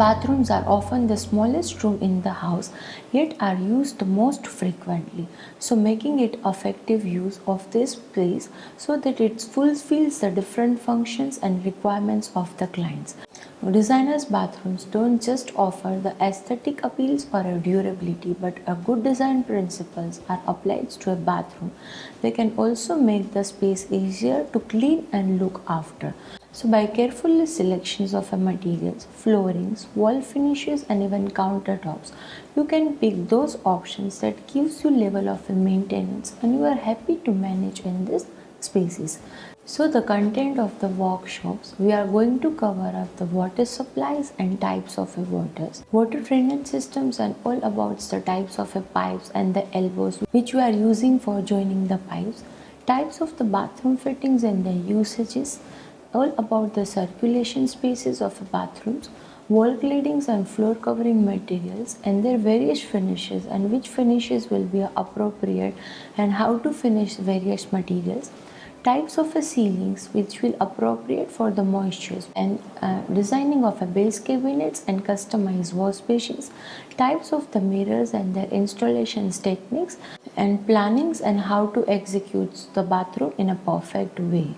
Bathrooms are often the smallest room in the house, yet are used most frequently. So making it effective use of this space so that it fulfills the different functions and requirements of the clients. Designers' bathrooms don't just offer the aesthetic appeals or a durability, but a good design principles are applied to a bathroom. They can also make the space easier to clean and look after. So by carefully selections of materials, floorings, wall finishes and even countertops, you can pick those options that gives you level of maintenance and you are happy to manage in these spaces. So the content of the workshops, we are going to cover up the water supplies and types of waters, water drainage systems and all about the types of pipes and the elbows which we are using for joining the pipes, types of the bathroom fittings and their usages, all about the circulation spaces of bathrooms, wall claddings and floor covering materials and their various finishes and which finishes will be appropriate and how to finish various materials, types of ceilings which will appropriate for the moistures and designing of a base cabinets and customized wash basins, types of the mirrors and their installations techniques and plannings and how to execute the bathroom in a perfect way.